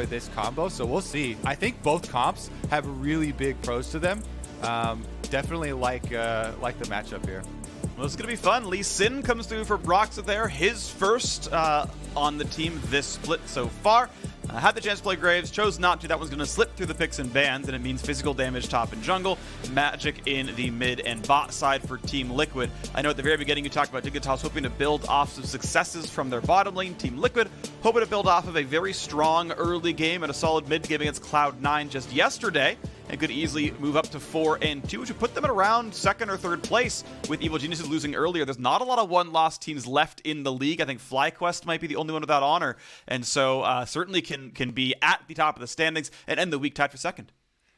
this combo, so we'll see. I think both comps have really big pros to them. Definitely like the matchup here. Well, it's going to be fun. Lee Sin comes through for Broxah there. His first on the team this split so far. Had the chance to play Graves, chose not to. That one's going to slip through the picks and bans, and it means physical damage top and jungle. Magic in the mid and bot side for Team Liquid. I know at the very beginning you talked about Dignitas hoping to build off some successes from their bottom lane. Team Liquid hoping to build off of a very strong early game and a solid mid game against Cloud9 just yesterday, and could easily move up to 4-2, which would put them at around second or third place with Evil Geniuses losing earlier. There's not a lot of one-loss teams left in the league. I think FlyQuest might be the only one without honor, and so certainly can be at the top of the standings and end the week tied for second.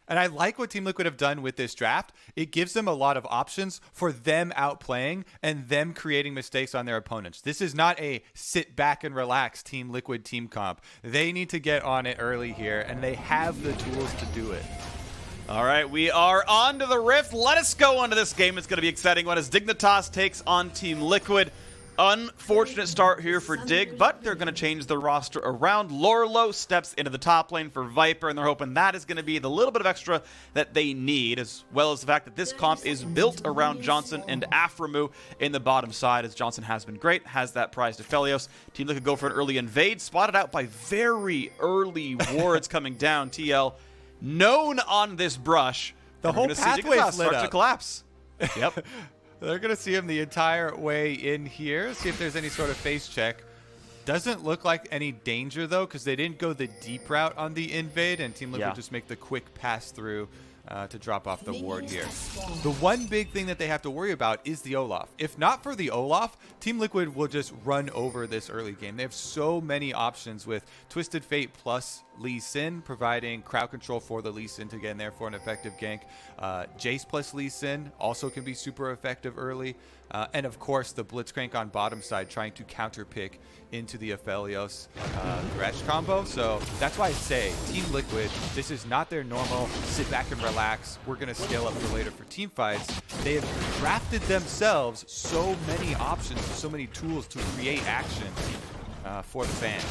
And I like what Team Liquid have done with this draft. It gives them a lot of options for them outplaying and them creating mistakes on their opponents. This is not a sit back and relax Team Liquid team comp. They need to get on it early here, and they have the tools to do it. All right, we are on to the Rift. Let us go on to this game. It's going to be exciting one as Dignitas takes on Team Liquid. Unfortunate start here for Dig, but they're going to change the roster around. Lourlo steps into the top lane for Viper, and they're hoping that is going to be the little bit of extra that they need, as well as the fact that this comp is built around Johnsun and Aphromoo in the bottom side, as Johnsun has been great, has that prize to Aphelios. Team Liquid go for an early invade, spotted out by very early wards coming down. TL known on this brush. The whole pathway start to collapse. Yep. They're going to see him the entire way in here. See if there's any sort of face check. Doesn't look like any danger, though, because they didn't go the deep route on the invade, and Team Liquid just make the quick pass through to drop off the ward here. The one big thing that they have to worry about is the Olaf. If not for the Olaf, Team Liquid will just run over this early game. They have so many options with Twisted Fate plus Lee Sin, providing crowd control for the Lee Sin to get in there for an effective gank. Jayce plus Lee Sin also can be super effective early. And of course, the Blitzcrank on bottom side trying to counter pick into the Aphelios Thresh combo. So that's why I say Team Liquid, this is not their normal sit back and relax, we're going to scale up for later for team fights. They have crafted themselves so many options, so many tools to create action for the fans.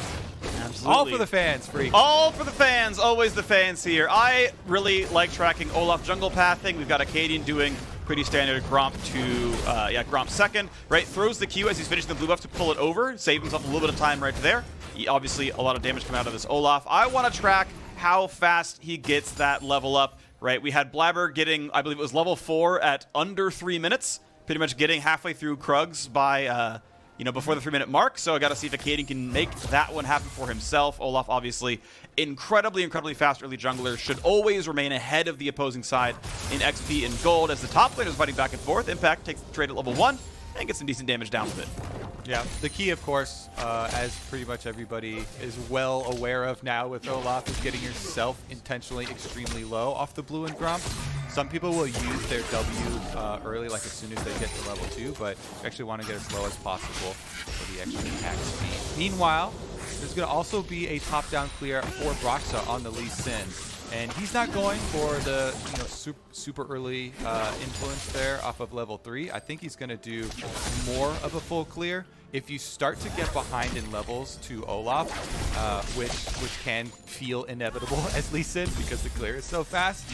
Absolutely. All for the fans, Phreak. All for the fans. Always the fans here. I really like tracking Olaf jungle pathing. We've got Acadian doing pretty standard Gromp to, Gromp second, right? Throws the Q as he's finishing the blue buff to pull it over, save himself a little bit of time right there. Obviously, a lot of damage coming out of this Olaf. I want to track how fast he gets that level up, right? We had Blabber getting, I believe it was level 4 at under 3 minutes, pretty much getting halfway through Krugs by, before the 3-minute mark. So I got to see if Acadian can make that one happen for himself. Olaf, obviously, incredibly fast early jungler, should always remain ahead of the opposing side in XP and gold as the top laner is fighting back and forth. Impact takes the trade at level 1 and gets some decent damage down with it. Yeah, the key, of course, as pretty much everybody is well aware of now with Olaf, is getting yourself intentionally extremely low off the blue and Gromp. Some people will use their W early, like as soon as they get to level 2, but you actually want to get as low as possible for the extra attack speed. Meanwhile, there's going to also be a top-down clear for Broxah on the Lee Sin. And he's not going for the super early influence there off of level 3. I think he's going to do more of a full clear. If you start to get behind in levels to Olaf, which can feel inevitable as Lee Sin because the clear is so fast,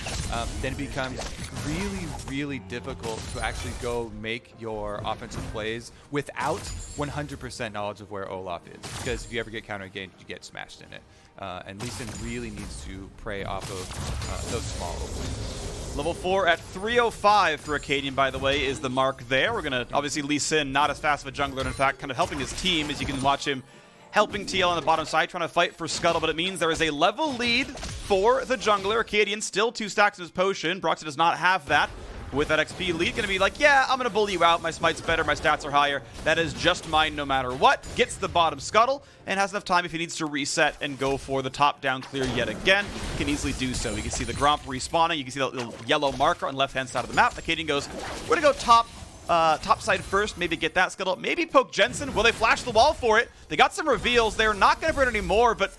then it becomes really difficult to actually go make your offensive plays without 100% knowledge of where Olaf is. Because if you ever get counter-engaged, you get smashed in it. And Lee Sin really needs to prey off of those small openings. Level 4 at 305 for Acadian, by the way, is the mark there. We're going to, obviously, Lee Sin, not as fast of a jungler, and in fact, kind of helping his team, as you can watch him helping TL on the bottom side, trying to fight for Scuttle, but it means there is a level lead for the jungler. Acadian still 2 stacks of his potion. Broxah does not have that. With that XP lead, going to be like, yeah, I'm going to bully you out. My smite's better, my stats are higher. That is just mine no matter what. Gets the bottom Scuttle and has enough time if he needs to reset and go for the top-down clear yet again. Can easily do so. You can see the Gromp respawning. You can see the little yellow marker on the left-hand side of the map. Acadian goes, we're going to go top side first, maybe get that Scuttle, maybe poke Jensen. Will they flash the wall for it? They got some reveals. They're not going to burn anymore, but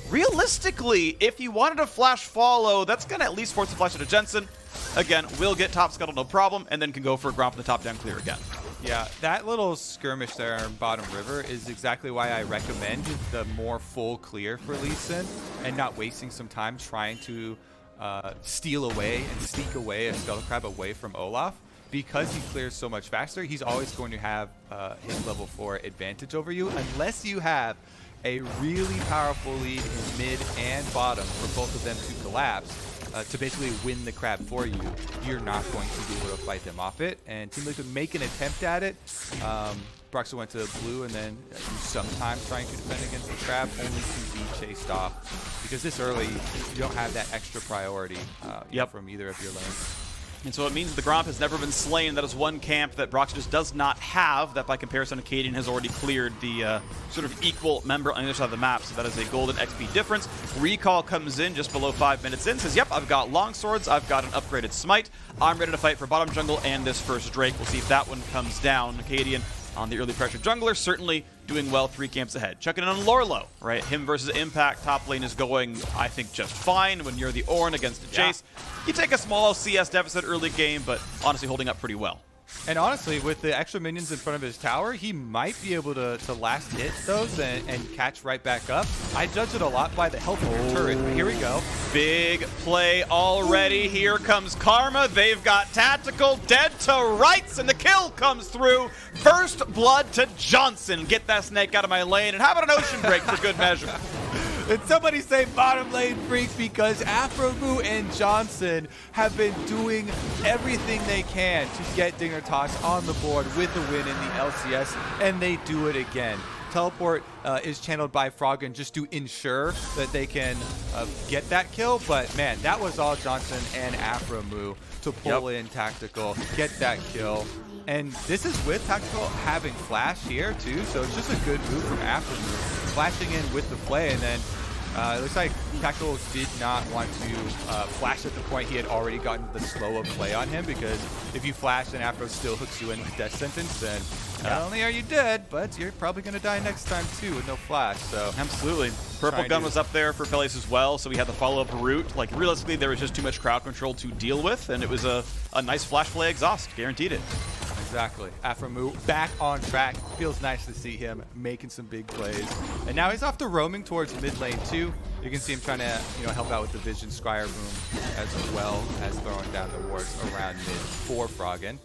realistically, if you wanted to flash follow, that's going to at least force the flash to Jensen. Again, will get top Scuttle, no problem, and then can go for a Gromp in the top down clear again. Yeah, that little skirmish there on bottom river is exactly why I recommend the more full clear for Lee Sin and not wasting some time trying to steal away and sneak away a Skull Crab away from Olaf. Because he clears so much faster, he's always going to have his level 4 advantage over you unless you have a really powerful lead in mid and bottom for both of them to collapse. To basically win the crab for you, you're not going to be able to fight them off it. And Team Liquid make an attempt at it. Broxah went to blue and then sometimes trying to defend against the crab, only to be chased off. Because this early, you don't have that extra priority from either of your lanes. And so it means the Gromp has never been slain. That is one camp that Broxah just does not have. That by comparison, Acadian has already cleared the sort of equal member on the other side of the map. So that is a golden XP difference. Recall comes in just below 5 minutes in. Says, yep, I've got long swords. I've got an upgraded smite. I'm ready to fight for bottom jungle and this first Drake. We'll see if that one comes down. Acadian on the early pressure jungler, certainly doing well 3 camps ahead. Chucking in on Lourlo, right? Him versus Impact. Top lane is going, I think, just fine when you're the Ornn against the Jayce. You take a small CS deficit early game, but honestly holding up pretty well. And honestly, with the extra minions in front of his tower, he might be able to last hit those and catch right back up. I judge it a lot by the health of your turret. But here we go. Big play already. Here comes Karma. They've got Tactical dead to rights, and the kill comes through. First blood to Johnsun. Get that snake out of my lane, and how about an ocean break for good measure? And somebody say bottom lane Phreak because Aphromoo and Johnsun have been doing everything they can to get Dignitas on the board with the win in the LCS, and they do it again. Teleport is channeled by Froggen just to ensure that they can get that kill, but man, that was all Johnsun and Aphromoo to pull in Tactical, get that kill. And this is with Tactical having Flash here too, so it's just a good move from Aphromoo. Flashing in with the play, and then it looks like Tactical did not want to flash at the point he had already gotten the slow of play on him, because if you flash and Aphro still hooks you in with death sentence, then not only are you dead, but you're probably going to die next time too with no flash. So absolutely. Purple gun was up there for Aphelios as well, so we had the follow-up route. Like, realistically, there was just too much crowd control to deal with, and it was a nice flash play exhaust. Guaranteed it. Exactly. Aphromoo back on track. Feels nice to see him making some big plays. And now he's off to roaming towards mid lane too. You can see him trying to help out with the Vision Scryer Boom as well as throwing down the wards around mid for Froggen.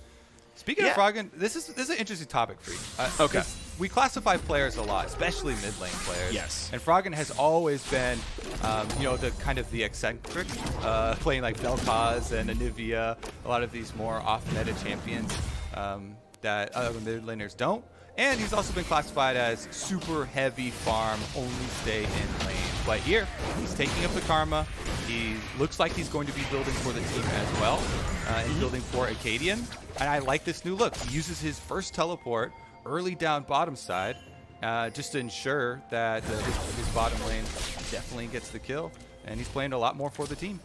Speaking of Froggen, this is an interesting topic for you. Okay. We classify players a lot, especially mid lane players. Yes. And Froggen has always been, the eccentric, playing like Vel'Koz and Anivia, a lot of these more off-meta champions that other mid laners don't. And he's also been classified as super heavy farm, only stay in lane. But here, he's taking up the Karma. He looks like he's going to be building for the team as well, and building for Acadian. And I like this new look. He uses his first teleport early down bottom side, just to ensure that his bottom lane definitely gets the kill. And he's playing a lot more for the team.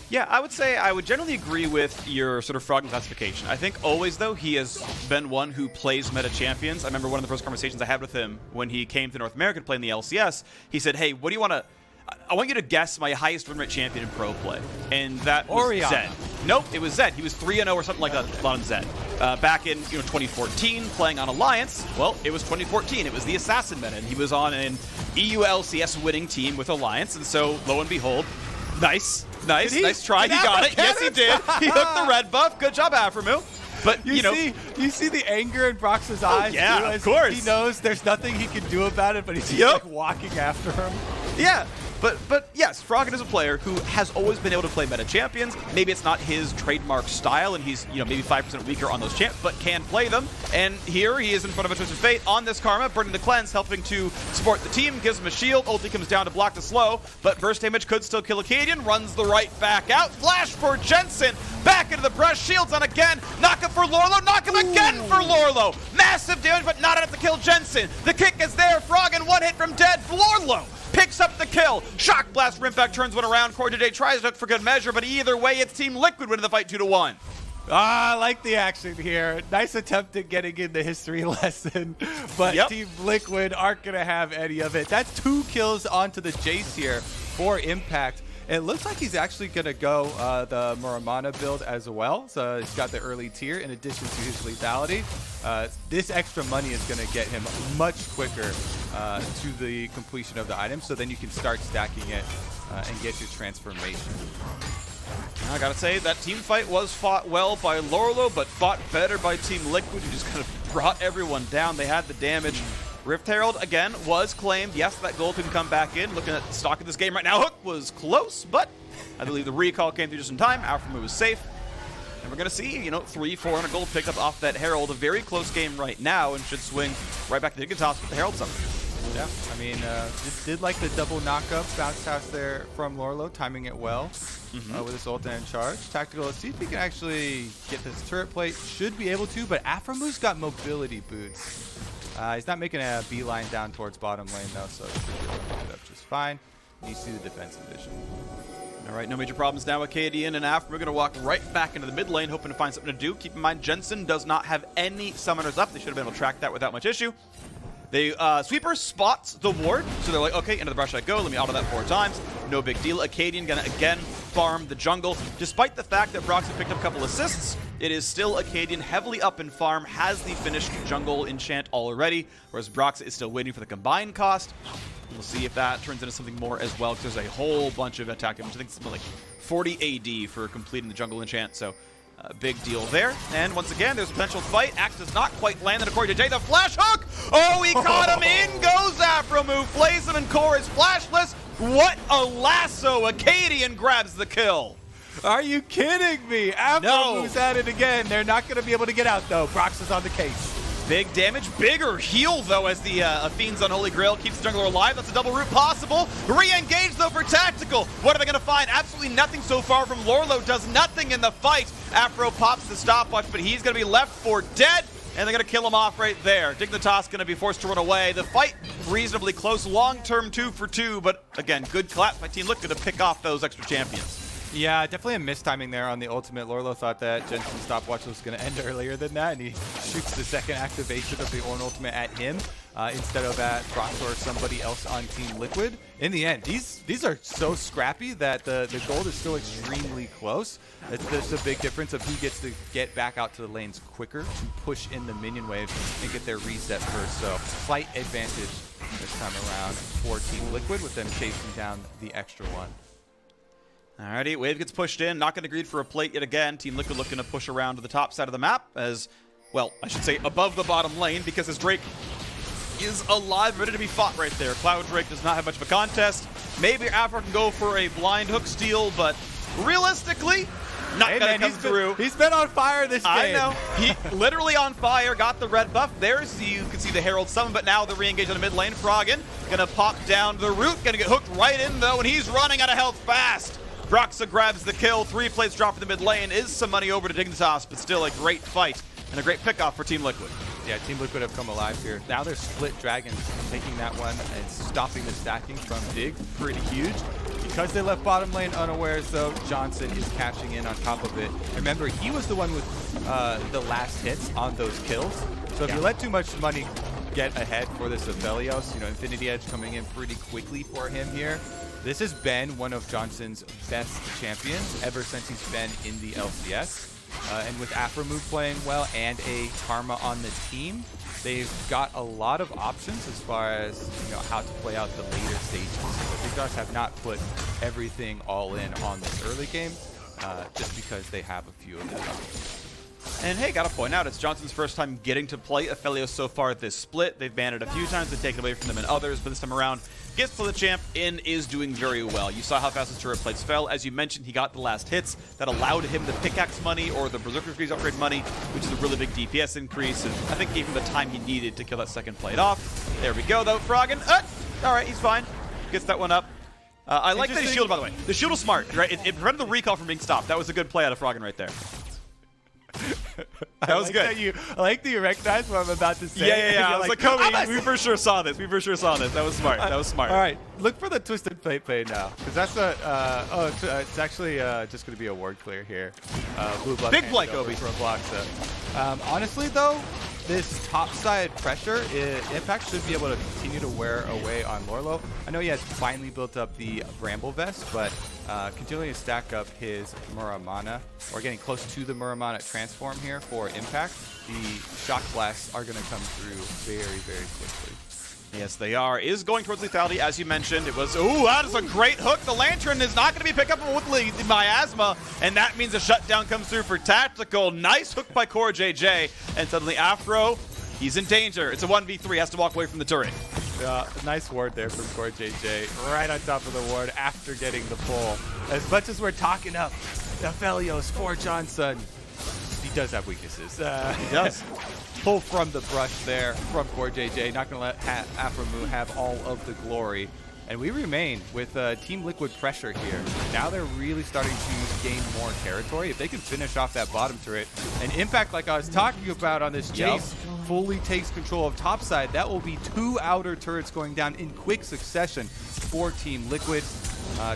Yeah, I would say I would generally agree with your sort of Froggen classification. I think always, though, he has been one who plays meta champions. I remember one of the first conversations I had with him when he came to North America to play in the LCS. He said, hey, what do you want to... I want you to guess my highest win rate champion in pro play. And that was Zed. Nope, it was Zed. He was 3-0 or something like that on Zed. Back in 2014, playing on Alliance, well, it was 2014. It was the Assassin meta, and he was on an EU LCS winning team with Alliance. And so, lo and behold, nice try. He got it. Yes, he did. He hooked the red buff. Good job, Aphromoo. But you see the anger in Broxah's eyes. Yeah, too, of course. He knows there's nothing he can do about it, but he's just like walking after him. Yeah. But yes, Froggen is a player who has always been able to play meta champions. Maybe it's not his trademark style, and he's maybe 5% weaker on those champs, but can play them. And here he is in front of a Twisted Fate on this Karma, burning the cleanse, helping to support the team, gives him a shield. Ulti comes down to block the slow, but burst damage could still kill Acadian. Runs the right back out. Flash for Jensen. Back into the brush. Shields on again. Knock him for Lourlo. Knock him again for Lourlo. Massive damage, but not enough to kill Jensen. The kick is there. Froggen, one hit from dead. Lourlo picks up the kill. Shock Blast, Rimfact turns one around. CoreJJ tries to hook for good measure, but either way, it's Team Liquid winning the fight 2-1. I like the action here. Nice attempt at getting in the history lesson, but Team Liquid aren't going to have any of it. That's 2 kills onto the Jayce here for Impact. It looks like he's actually going to go the Muramana build as well. So he's got the early tier in addition to his lethality. This extra money is going to get him much quicker to the completion of the item. So then you can start stacking it and get your transformation. I gotta say, that team fight was fought well by Lourlo, but fought better by Team Liquid, who just kind of brought everyone down. They had the damage. Rift Herald, again, was claimed. Yes, that gold can come back in. Looking at the stock of this game right now, Hook was close, but I believe the recall came through just in time. Aphromoo was safe. And we're going to see, 300-400 gold picked up off that Herald. A very close game right now, and should swing right back to Dignitas with the Herald summon. Yeah, I mean, did like the double knockup bounce house there from Lourlo, timing it well with his ult and charge. Tactical, let's see if he can actually get this turret plate. Should be able to, but Aphromoo's got mobility boots. He's not making a beeline down towards bottom lane though, so he should be able to pick it up just fine. You see the defensive vision. All right, no major problems now. Acadian and Aphromoo going to walk right back into the mid lane, hoping to find something to do. Keep in mind, Jensen does not have any summoners up. They should have been able to track that without much issue. They Sweeper spots the ward, so they're like, okay, into the brush I go. Let me auto that 4 times. No big deal. Acadian gonna again farm the jungle. Despite the fact that Broxah picked up a couple assists, it is still Acadian heavily up in farm, has the finished jungle enchant already, whereas Broxah is still waiting for the combined cost. We'll see if that turns into something more as well, because there's a whole bunch of attack damage. I think it's something like 40 AD for completing the jungle enchant, so big deal there. And once again, there's a potential fight. Axe does not quite land, and according to Jay, the flash hook! Oh, he caught him! In goes Aphromoo, plays him, and Core is flashless. What a lasso! Acadian grabs the kill. Are you kidding me? Aphromoo's at it again. They're not going to be able to get out, though. Broxah's on the case. Big damage, bigger heal, though, as the Fiend's Unholy Grail keeps the jungler alive. That's a double root possible. Re-engage, though, for Tactical. What are they going to find? Absolutely nothing so far from Lourlo. Does nothing in the fight. Aphro pops the stopwatch, but he's going to be left for dead, and they're going to kill him off right there. Dignitas going to be forced to run away. The fight reasonably close. Long-term 2 for 2, but again, good collapse by Team Liquid to pick off those extra champions. Yeah, definitely a mistiming there on the ultimate. Lourlo thought that Jensen's stopwatch was going to end earlier than that, and he shoots the second activation of the Ornn ultimate at him instead of at Broxah or somebody else on Team Liquid. In the end, these are so scrappy that the gold is still extremely close. There's a big difference of who gets to get back out to the lanes quicker to push in the minion wave and get their reset first. So slight advantage this time around for Team Liquid with them chasing down the extra one. Alrighty, wave gets pushed in, not going to greed for a plate yet again. Team Liquid looking to push around to the top side of the map as, well, I should say above the bottom lane, because his Drake is alive, ready to be fought right there. Cloud Drake does not have much of a contest. Maybe Aphro can go for a blind hook steal, but realistically, not going to come through. He's been on fire this game. I know. He literally on fire, got the red buff. There's, you can see the Herald summon, but now the re-engage on the mid lane. Froggen going to pop down the root, going to get hooked right in though, and he's running out of health fast. Broxah grabs the kill. 3 plates drop in the mid lane. Is some money over to Dignitas, but still a great fight and a great pickoff for Team Liquid. Yeah, Team Liquid have come alive here. Now they're split dragons, taking that one and stopping the stacking from Dig. Pretty huge. Because they left bottom lane unawares, though, Johnsun is cashing in on top of it. Remember, he was the one with the last hits on those kills. So if you let too much money get ahead for this Aphelios, Infinity Edge coming in pretty quickly for him here. This has been one of Johnsun's best champions ever since he's been in the LCS. And with Aphromoo playing well and a Karma on the team, they've got a lot of options as far as how to play out the later stages. But they just have not put everything all in on this early game, just because they have a few of them. And hey, gotta point out, it's Johnsun's first time getting to play Aphelios so far this split. They've banned it a few times, they've taken away from them in others, but this time around, gets to play the champ and is doing very well. You saw how fast his turret plates fell. As you mentioned, he got the last hits that allowed him the pickaxe money or the Berserker Freeze upgrade money, which is a really big DPS increase, and I think gave him the time he needed to kill that second plate off. There we go, though. Froggen, all right, he's fine. Gets that one up. I like that he shielded, by the way. The shield was smart, right? It prevented the recall from being stopped. That was a good play out of Froggen right there. That was good. I like that you recognize what I'm about to say. Yeah. I was like, Kobe, we for sure saw this. That was smart. That was smart. All right, look for the twisted plate now, because that's it's actually just going to be a ward clear here. Blue buff big play, Kobe. For a Broxah. Honestly, though, this topside pressure, Impact should be able to continue to wear away on Lourlo. I know he has finally built up the Bramble Vest, but continuing to stack up his Muramana, or getting close to the Muramana transform here for Impact, the Shock Blasts are going to come through very, very quickly. Yes, they are. Is going towards lethality, as you mentioned. It was, ooh, that is a great hook. The Lantern is not going to be picked up with the Miasma, and that means a shutdown comes through for Tactical. Nice hook by CoreJJ, and suddenly Aphro, he's in danger. It's a 1v3, has to walk away from the turret. Nice ward there from CoreJJ, right on top of the ward after getting the pull. As much as we're talking up Aphelios for Johnsun, he does have weaknesses. He does. Pull from the brush there from CoreJJ. Not going to let Aphromoo have all of the glory. And we remain with Team Liquid pressure here. Now they're really starting to gain more territory. If they can finish off that bottom turret, and Impact, like I was talking about on this Jayce, fully takes control of topside, that will be 2 outer turrets going down in quick succession for Team Liquid.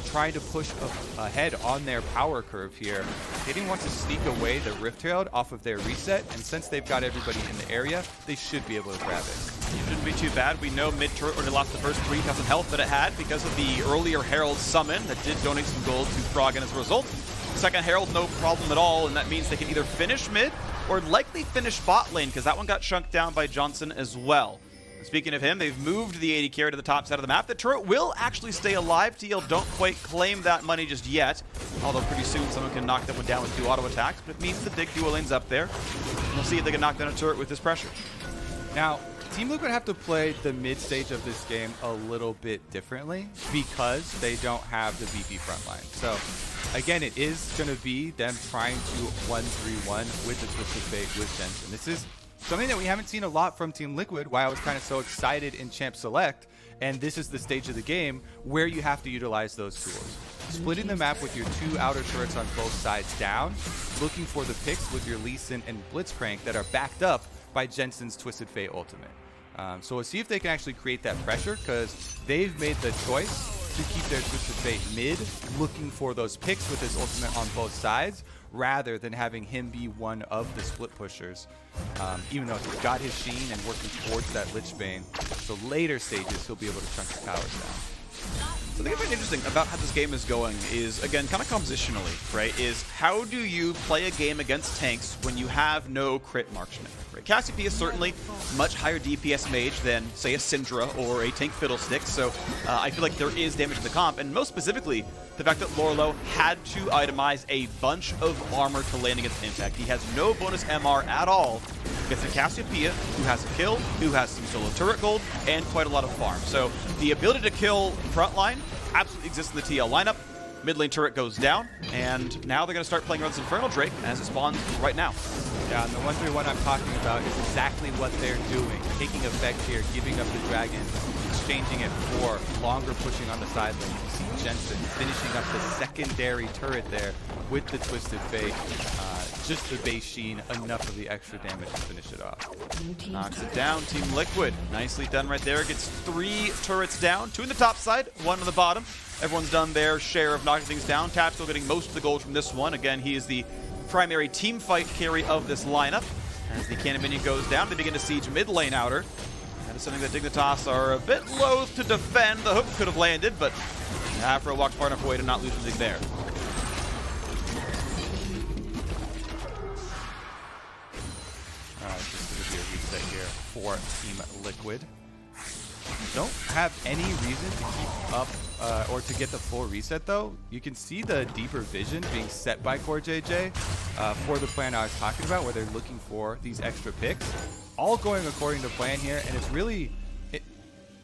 Trying to push ahead on their power curve here. Acadian wants to sneak away the Rift Herald off of their reset, and since they've got everybody in the area, they should be able to grab it. It shouldn't be too bad. We know mid-turret already lost the first 3,000 health that it had because of the earlier Herald summon that did donate some gold to Froggen as a result. Second Herald, no problem at all, and that means they can either finish mid or likely finish bot lane, because that one got chunked down by Johnsun as well. Speaking of him, they've moved the AD carry to the top side of the map. The turret will actually stay alive. TL don't quite claim that money just yet, although pretty soon someone can knock that one down with 2 auto attacks, but it means the Dig dual lane's up there. We'll see if they can knock down a turret with this pressure. Now, Team Liquid have to play the mid stage of this game a little bit differently because they don't have the VP frontline. So, again, it is going to be them trying to 1-3-1 with the Twisted Fate with Jensen. This is something that we haven't seen a lot from Team Liquid, why I was kind of so excited in Champ Select, and this is the stage of the game where you have to utilize those tools. Splitting the map with your 2 outer turrets on both sides down, looking for the picks with your Lee Sin and Blitzcrank that are backed up by Jensen's Twisted Fate ultimate. So we'll see if they can actually create that pressure, because they've made the choice to keep their Twisted Fate mid, looking for those picks with his ultimate on both sides, rather than having him be one of the split pushers. Even though he's got his Sheen and working towards that Lichbane, so later stages he'll be able to chunk the towers down. So I think what's interesting about how this game is going is, again, kind of compositionally, right, is how do you play a game against tanks when you have no crit marksman, right? Cassiopeia is certainly much higher DPS mage than, say, a Syndra or a tank Fiddlestick, so I feel like there is damage to the comp, and most specifically, the fact that Lourlo had to itemize a bunch of armor to land against Impact. He has no bonus MR at all against a Cassiopeia, who has a kill, who has some solo turret gold, and quite a lot of farm. So the ability to kill frontline absolutely exists in the TL lineup. Mid lane turret goes down, and now they're going to start playing around this Infernal Drake as it spawns right now. Yeah, and the 1-3-1 I'm talking about is exactly what they're doing. Taking effect here, giving up the dragon, exchanging it for longer pushing on the side lane. You see Jensen finishing up the secondary turret there with the Twisted Fate. Just the base Sheen, enough of the extra damage to finish it off. Knocks it down, Team Liquid. Nicely done right there. Gets 3 turrets down, 2 in the top side, 1 on the bottom. Everyone's done their share of knocking things down. Tactical getting most of the gold from this one. Again, he is the primary team fight carry of this lineup. As the cannon minion goes down, they begin to siege mid lane outer. That is something that Dignitas are a bit loath to defend. The hook could have landed, but Aphro walks far enough away to not lose anything there. Just going to be a reset here for Team Liquid. Don't have any reason to keep up or to get the full reset, though. You can see the deeper vision being set by CoreJJ for the plan I was talking about, where they're looking for these extra picks. All going according to plan here, and it's really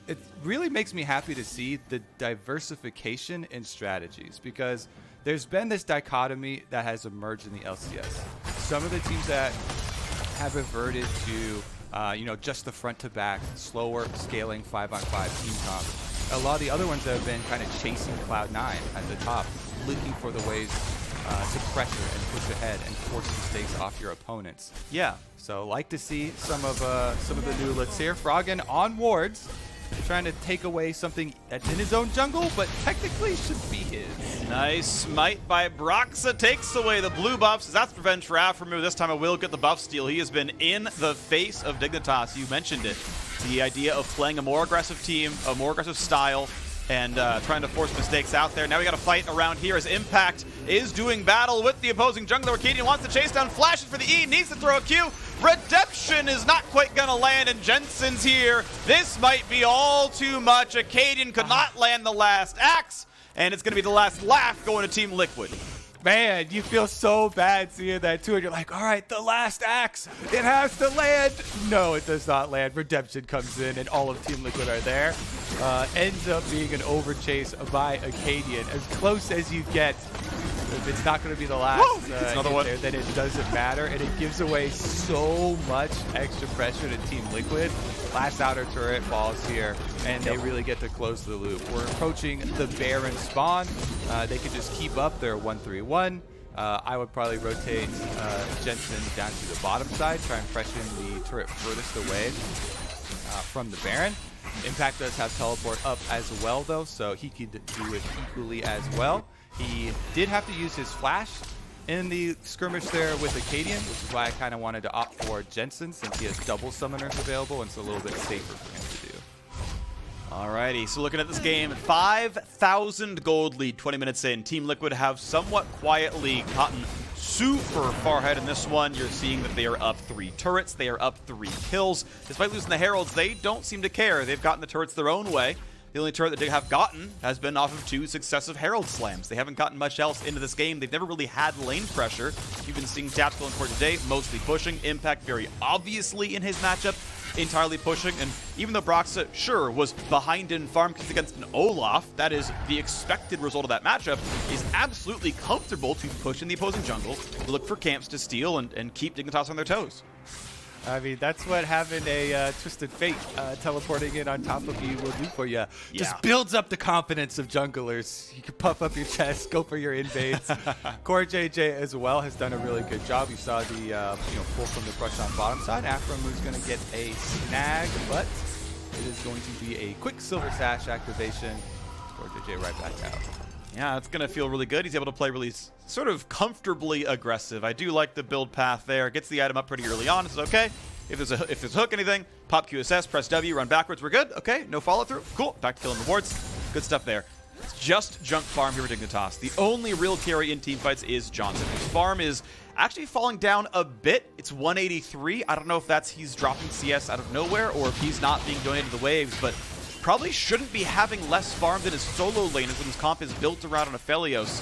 it really makes me happy to see the diversification in strategies, because there's been this dichotomy that has emerged in the LCS. Some of the teams that have reverted to just the front to back, slower scaling 5-on-5 team comp. A lot of the other ones that have been kind of chasing Cloud9 at the top, looking for the ways to pressure and push ahead and force mistakes off your opponents. Yeah. So like to see some of the new looks here. Froggen on wards, trying to take away something that's in his own jungle, but technically should be his. Nice smite by Broxah, takes away the blue buffs. That's revenge for Aphromoo. This time it will get the buff steal. He has been in the face of Dignitas. You mentioned it. The idea of playing a more aggressive team, a more aggressive style, and trying to force mistakes out there. Now we got to fight around here as Impact is doing battle with the opposing jungler. Acadian wants to chase down, flashes for the E, needs to throw a Q. Redemption is not quite going to land, and Jensen's here. This might be all too much. Acadian could not land the last axe, and it's going to be the last laugh going to Team Liquid. Man, you feel so bad seeing that too, and you're like, all right, the last axe, it has to land. No, it does not land. Redemption comes in, and all of Team Liquid are there. Ends up being an overchase by Acadian. As close as you get. If it's not going to be the last another one. there, then it doesn't matter, and it gives away so much extra pressure to Team Liquid. Last outer turret falls here, and they really get to close the loop. We're approaching the Baron spawn. They can just keep up their 1-3-1. I would probably rotate Jensen down to the bottom side, try and freshen the turret furthest away from the Baron. Impact does have teleport up as well, though, so he could do it equally as well. He did have to use his flash in the skirmish there with Acadian, which is why I kind of wanted to opt for Jensen, since he has double summoners available, and it's a little bit safer for him to do. Alrighty, so looking at this game, 5,000 gold lead 20 minutes in. Team Liquid have somewhat quietly gotten super far ahead in this one. You're seeing that they are up 3 turrets, they are up 3 kills. Despite losing the Heralds, they don't seem to care. They've gotten the turrets their own way. The only turret that they have gotten has been off of 2 successive Herald slams. They haven't gotten much else into this game. They've never really had lane pressure. You've been seeing Tactical and CoreJJ mostly pushing. Impact very obviously in his matchup, entirely pushing. And even though Broxah, sure, was behind in farm against an Olaf, that is the expected result of that matchup, is absolutely comfortable to push in the opposing jungle, look for camps to steal, and keep Dignitas on their toes. I mean, that's what having a Twisted Fate teleporting in on top of you will do for you. Just builds up the confidence of junglers. You can puff up your chest, go for your invades. CoreJJ as well has done a really good job. You saw the pull from the crush on bottom side. Aphromoo is going to get a snag, but it is going to be a quick Silver Sash activation. CoreJJ right back out. Yeah, it's going to feel really good. He's able to play really sort of comfortably aggressive. I do like the build path there. Gets the item up pretty early on. It's okay. If there's a hook, anything, pop QSS, press W, run backwards. We're good. Okay, no follow through. Cool. Back to killing the wards. Good stuff there. It's just junk farm here for Dignitas. The only real carry in team fights is Johnsun. His farm is actually falling down a bit. It's 183. I don't know if that's he's dropping CS out of nowhere or if he's not being donated to the waves, but probably shouldn't be having less farm than his solo lane when his comp is built around an Aphelios.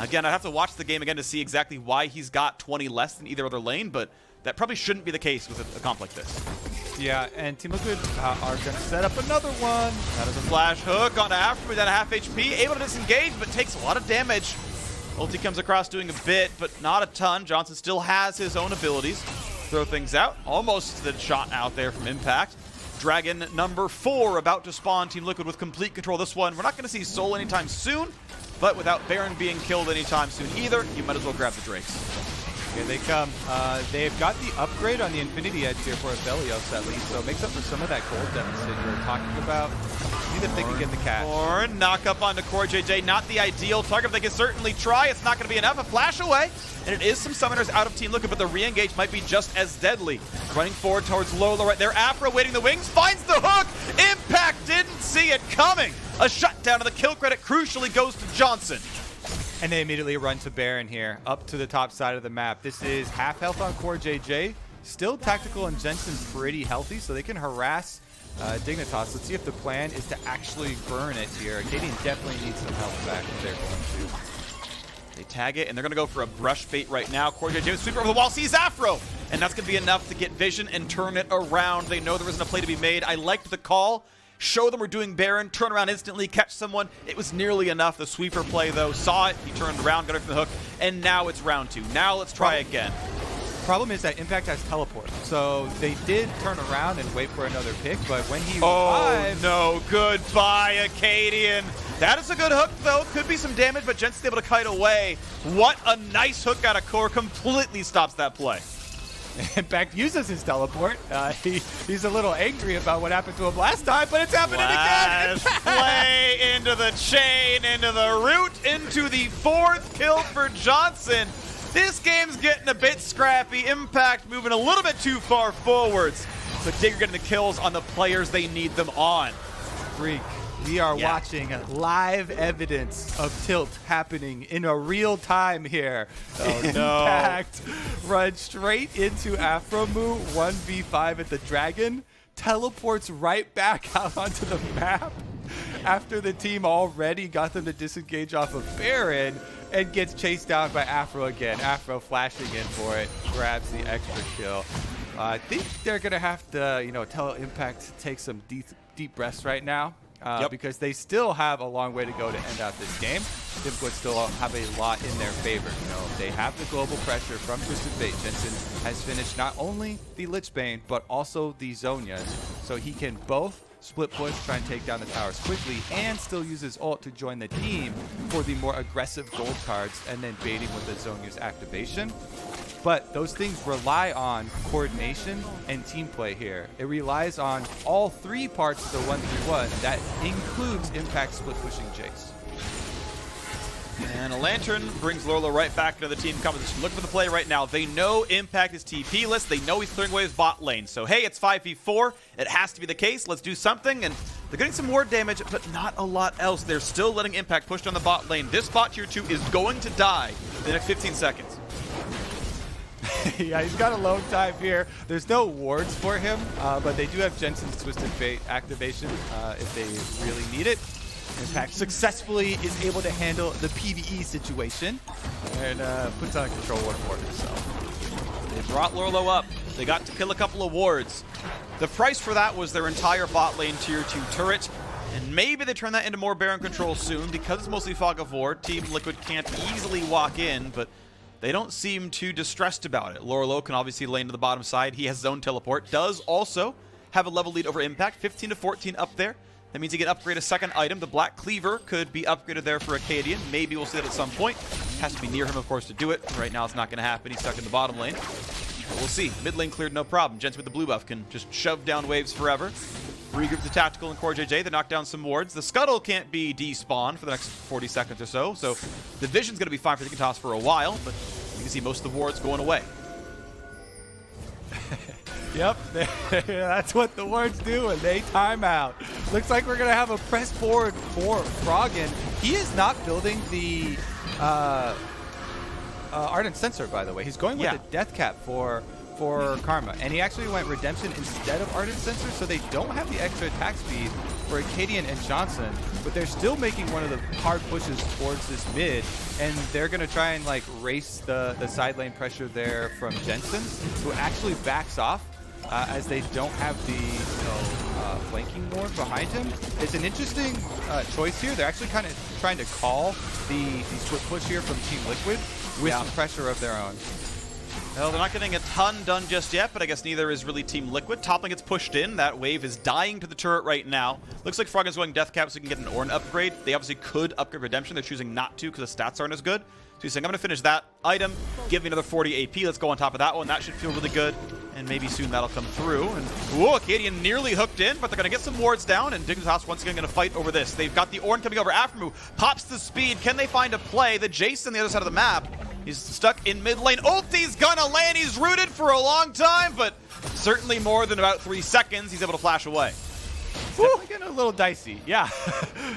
Again, I'd have to watch the game again to see exactly why he's got 20 less than either other lane, but that probably shouldn't be the case with a comp like this. Yeah, and Team Liquid are going to set up another one. That is a flash hook on Aphromoo, down to half HP, able to disengage, but takes a lot of damage. Ulti comes across doing a bit, but not a ton. Johnsun still has his own abilities. Throw things out. Almost the shot out there from Impact. Dragon number 4 about to spawn. Team Liquid with complete control of this one. We're not going to see Soul anytime soon, but without Baron being killed anytime soon either, you might as well grab the Drakes. Here they come. They've got the upgrade on the Infinity Edge here for Aphelios at least, so it makes up for some of that gold deficit you were talking about. See if they can get the cat. Ornn, knock up onto CoreJJ. Not the ideal target, but they can certainly try. It's not going to be enough. A flash away, and it is some summoners out of Team Liquid, but the re-engage might be just as deadly. Running forward towards Lourlo right there. Aphro waiting the wings, finds the hook. Impact didn't see it coming. A shutdown of the kill credit crucially goes to Johnsun. And they immediately run to Baron here, up to the top side of the map. This is half health on CoreJJ. Still Tactical and Jensen pretty healthy, so they can harass Dignitas. Let's see if the plan is to actually burn it here. Acadian definitely needs some help back if they're going to. They tag it, and they're going to go for a brush bait right now. CoreJJ sweeper over the wall, sees Aphro, and that's going to be enough to get vision and turn it around. They know there isn't a play to be made. I liked the call. Show them we're doing Baron, turn around instantly, catch someone. It was nearly enough. The sweeper play, though, saw it. He turned around, got it from the hook, and now it's round 2. Now let's try again. Problem is that Impact has teleport, so they did turn around and wait for another pick, but when he revives... Oh, no. Goodbye, Acadian. That is a good hook, though. Could be some damage, but Jensen's able to kite away. What a nice hook out of Core. Completely stops that play. Impact uses his teleport. He's a little angry about what happened to him last time, but it's happening again. Play into the chain, into the root, into the 4th kill for Johnsun. This game's getting a bit scrappy. Impact moving a little bit too far forwards, but Digger getting the kills on the players they need them on. Phreak. We are watching live evidence of tilt happening in a real time here. Oh no. Impact runs straight into Aphromoo, 1v5 at the Dragon, teleports right back out onto the map after the team already got them to disengage off of Baron, and gets chased down by Aphro again. Aphro flashing in for it, grabs the extra kill. I think they're going to have to, tell Impact to take some deep breaths right now. Because they still have a long way to go to end out this game. Dimquid still have a lot in their favor. They have the global pressure from Twisted Fate. Jensen has finished not only the Lichbane, but also the Zhonya's. So he can both split push, try and take down the towers quickly, and still use his ult to join the team for the more aggressive gold cards, and then baiting with the Zhonya's activation. But those things rely on coordination and team play here. It relies on all 3 parts of the 1-3-1. That includes Impact split pushing Jayce. And a Lantern brings Lourlo right back into the team composition. Look for the play right now. They know Impact is TP-less. They know he's clearing away his bot lane. So, hey, it's 5v4. It has to be the case. Let's do something. And they're getting some more damage, but not a lot else. They're still letting Impact push down the bot lane. This bot tier 2 is going to die in the next 15 seconds. Yeah, he's got a low time here. There's no wards for him, but they do have Jensen's Twisted Fate activation if they really need it. Impact successfully is able to handle the PvE situation and puts on a control ward for himself. They brought Lourlo up. They got to kill a couple of wards. The price for that was their entire bot lane tier 2 turret. And maybe they turn that into more Baron control soon. Because it's mostly Fog of War, Team Liquid can't easily walk in, but they don't seem too distressed about it. Lourlo can obviously lane to the bottom side. He has his own teleport. Does also have a level lead over Impact. 15 to 14 up there. That means he can upgrade a second item. The Black Cleaver could be upgraded there for Acadian. Maybe we'll see that at some point. Has to be near him, of course, to do it. Right now it's not going to happen. He's stuck in the bottom lane. But we'll see. Mid lane cleared, no problem. Jensen with the blue buff can just shove down waves forever. Regroup the Tactical and CoreJJ. They knock down some wards. The Scuttle can't be despawned for the next 40 seconds or so. So the Vision's going to be fine for Dignitas for a while, but you can see most of the wards going away. Yep, that's what the wards do when they time out. Looks like we're going to have a press forward for Froggen. He is not building the Ardent Sensor, by the way. He's going with a Death Cap for Karma. And he actually went Redemption instead of Ardent Sensor, so they don't have the extra attack speed for Acadian and Johnsun, but they're still making one of the hard pushes towards this mid, and they're going to try and race the side lane pressure there from Jensen, who actually backs off as they don't have the flanking ward behind him. It's an interesting choice here. They're actually kind of trying to call the split push here from Team Liquid with some pressure of their own. Well, they're not getting a ton done just yet, but I guess neither is really Team Liquid. Top lane gets pushed in. That wave is dying to the turret right now. Looks like Froggen's going Death Cap so he can get an Ornn upgrade. They obviously could upgrade Redemption. They're choosing not to because the stats aren't as good. So he's saying, I'm going to finish that item, give me another 40 AP. Let's go on top of that one. That should feel really good. And maybe soon that'll come through. And whoa, Acadian nearly hooked in, but they're going to get some wards down, and Dignitas once again going to fight over this. They've got the Ornn coming over. Aphromoo pops the speed. Can they find a play? The Jayce on the other side of the map. He's stuck in mid lane. Ulti's gonna land. He's rooted for a long time, but certainly more than about 3 seconds. He's able to flash away. Definitely getting a little dicey. Yeah,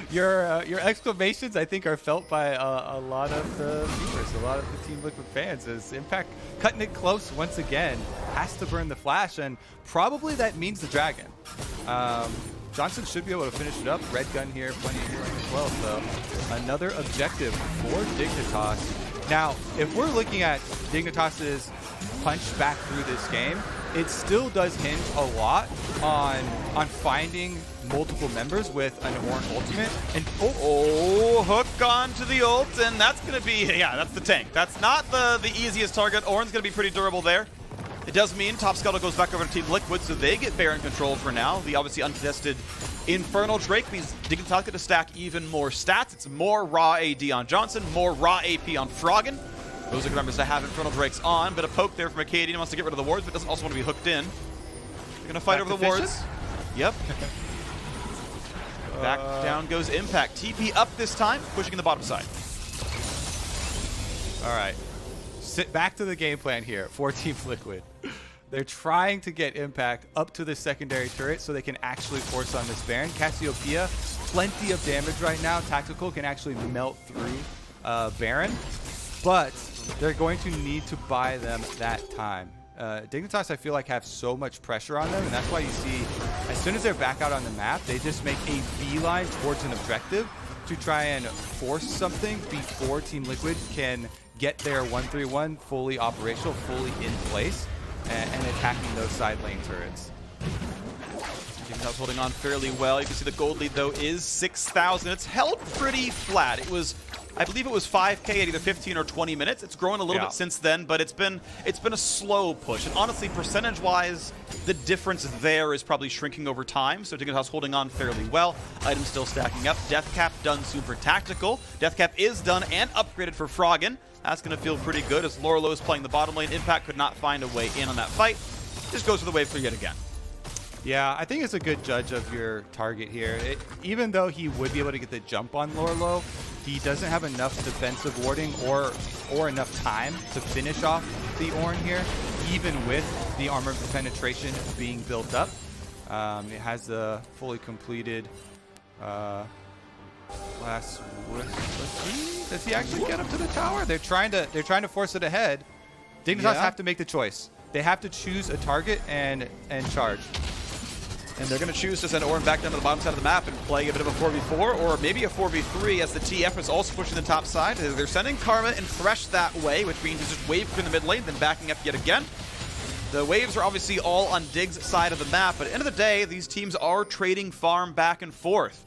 your exclamations I think are felt by a lot of the viewers, a lot of the Team Liquid fans. As Impact cutting it close once again, has to burn the flash, and probably that means the Dragon. Johnsun should be able to finish it up. Red gun here, plenty of healing as well. So another objective for Dignitas. Now, if we're looking at Dignitas's punch back through this game, it still does hinge a lot on finding multiple members with an Ornn ultimate. And hook onto the ult, and that's going to be, that's the tank. That's not the easiest target. Ornn's going to be pretty durable there. It does mean Top Scuttle goes back over to Team Liquid, so they get Baron control for now. The obviously untested Infernal Drake means Dignitas get to stack even more stats. It's more raw AD on Johnsun, more raw AP on Froggen. Those are good numbers to have. Infernal breaks on, but a poke there from Acadian. Wants to get rid of the wards, but doesn't also want to be hooked in. They're gonna fight over the wards. Yep. Back down goes Impact. TP up this time, pushing in the bottom side. All right. Sit back to the game plan here for Team Liquid. They're trying to get Impact up to the secondary turret so they can actually force on this Baron. Cassiopeia, plenty of damage right now. Tactical can actually melt through Baron, but they're going to need to buy them that time. Dignitas, I feel like, have so much pressure on them, and that's why you see, as soon as they're back out on the map, they just make a beeline towards an objective to try and force something before Team Liquid can get their 1-3-1 fully operational, fully in place, and attacking those side lane turrets. Dignitas holding on fairly well. You can see the gold lead, though, is 6,000. It's held pretty flat. It was, I believe it was 5K at either 15 or 20 minutes. It's grown a little bit since then, but it's been a slow push. And honestly, percentage-wise, the difference there is probably shrinking over time. So Dignitas holding on fairly well. Items still stacking up. Deathcap done super tactical. Deathcap is done and upgraded for Froggen. That's going to feel pretty good as Lourlo is playing the bottom lane. Impact could not find a way in on that fight. Just goes for the wave clear yet again. Yeah, I think it's a good judge of your target here. Even though he would be able to get the jump on Lourlo, he doesn't have enough defensive warding or enough time to finish off the Ornn here, even with the armor penetration being built up. It has the fully completed last. Let's see. Does he actually get up to the tower? They're trying to force it ahead. Dignitas have to make the choice. They have to choose a target and charge. And they're going to choose to send Ornn back down to the bottom side of the map and play a bit of a 4v4 or maybe a 4v3 as the TF is also pushing the top side. They're sending Karma and Thresh that way, which means it's just wave in the mid lane, then backing up yet again. The waves are obviously all on Dig's side of the map, but at the end of the day, these teams are trading farm back and forth.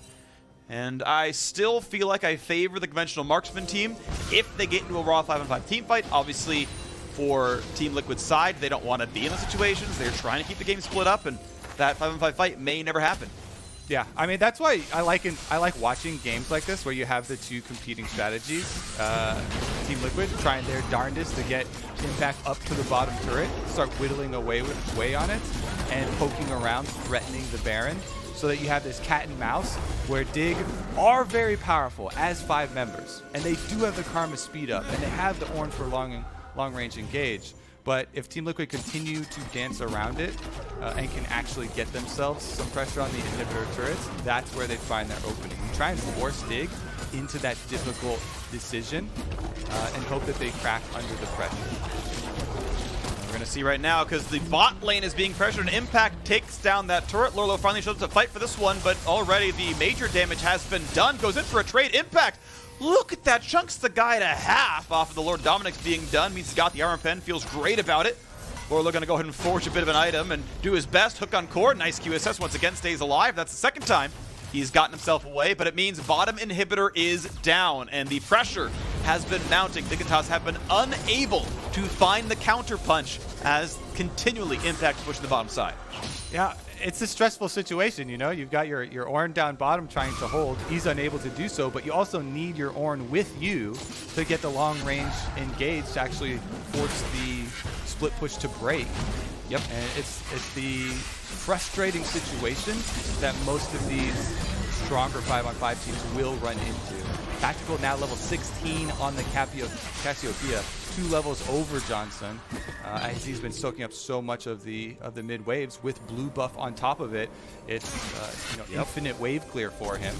And I still feel like I favor the conventional marksman team if they get into a raw 5-on-5 team fight. Obviously, for Team Liquid's side, they don't want to be in those situations. They're trying to keep the game split up, and that 5-on-5 fight may never happen. Yeah, I mean, that's why I like watching games like this where you have the two competing strategies. Team Liquid trying their darndest to get Impact up to the bottom turret, start whittling away on it, and poking around, threatening the Baron, so that you have this cat and mouse where Dig are very powerful as 5 members, and they do have the Karma speed up, and they have the Ornn for long range engage. But if Team Liquid continue to dance around it and can actually get themselves some pressure on the inhibitor turrets, that's where they find their opening. You try and force Dig into that difficult decision and hope that they crack under the pressure. We're going to see right now, because the bot lane is being pressured, and Impact takes down that turret. Lourlo finally shows up to fight for this one, but already the major damage has been done. Goes in for a trade. Impact, look at that. Chunks the guy to half off of the Lord Dominic's being done. Means he's got the armor pen. Feels great about it. Lourlo going to go ahead and forge a bit of an item and do his best. Hook on core. Nice QSS. Once again, stays alive. That's the second time he's gotten himself away, but it means bottom inhibitor is down, and the pressure has been mounting. Dignitas have been unable to find the counter punch as continually Impact pushing the bottom side. Yeah, it's a stressful situation, you know? You've got your Ornn down bottom trying to hold. He's unable to do so, but you also need your Ornn with you to get the long range engage to actually force the split push to break. Yep. And it's the frustrating situation that most of these stronger 5-on-5 teams will run into. Tactical now level 16 on the Cassiopeia, 2 levels over Johnsun, as he's been soaking up so much of the mid waves with blue buff on top of it. It's infinite wave clear for him,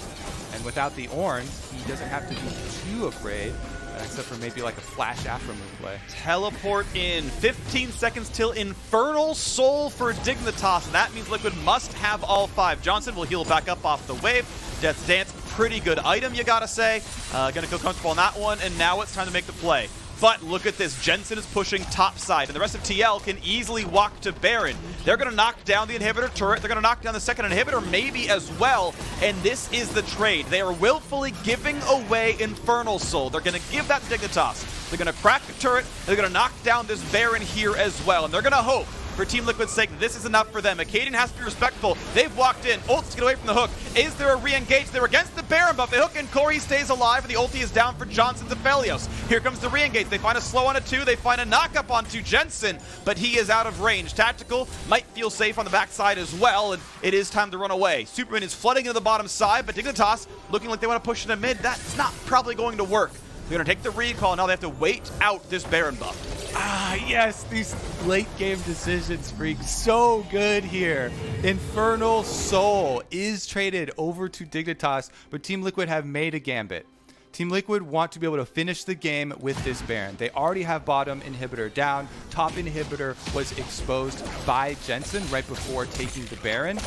and without the Ornn, he doesn't have to be too afraid. Except for maybe like a flash Aphromoo play. Teleport in. 15 seconds till Infernal Soul for Dignitas. And that means Liquid must have all 5. Johnsun will heal back up off the wave. Death's Dance, pretty good item, you gotta say. Gonna feel comfortable on that one, and now it's time to make the play. But look at this. Jensen is pushing top side, and the rest of TL can easily walk to Baron. They're going to knock down the inhibitor turret. They're going to knock down the second inhibitor maybe as well, and this is the trade. They are willfully giving away Infernal Soul. They're going to give that to Dignitas. They're going to crack the turret. They're going to knock down this Baron here as well, and they're going to hope for Team Liquid's sake. This is enough for them. Acadian has to be respectful. They've walked in. Ults get away from the hook. Is there a re-engage? They're against the Baron buff. They hook in Corey stays alive, and the ulti is down for Johnson's Aphelios. Here comes the re-engage. They find a slow on a 2. They find a knock-up onto Jensen, but he is out of range. Tactical might feel safe on the backside as well, and it is time to run away. Superman is flooding into the bottom side, but Dignitas looking like they want to push in the mid. That's not probably going to work. They're going to take the recall. Now they have to wait out this Baron buff. Ah, yes, these late game decisions, Phreak, so good here. Infernal Soul is traded over to Dignitas, but Team Liquid have made a gambit. Team Liquid want to be able to finish the game with this Baron. They already have bottom inhibitor down. Top inhibitor was exposed by Jensen right before taking the Baron.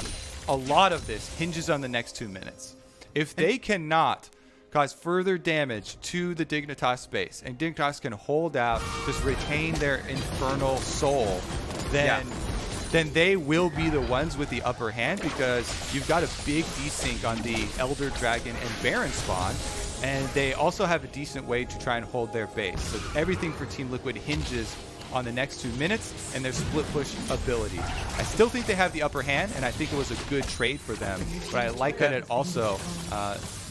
A lot of this hinges on the next 2 minutes. If they cannot cause further damage to the Dignitas space, and Dignitas can hold out, just retain their Infernal Soul, then they will be the ones with the upper hand, because you've got a big desync on the Elder Dragon and Baron spawn, and they also have a decent way to try and hold their base. So everything for Team Liquid hinges on the next 2 minutes and their split push abilities. I still think they have the upper hand, and I think it was a good trade for them, but I like that it also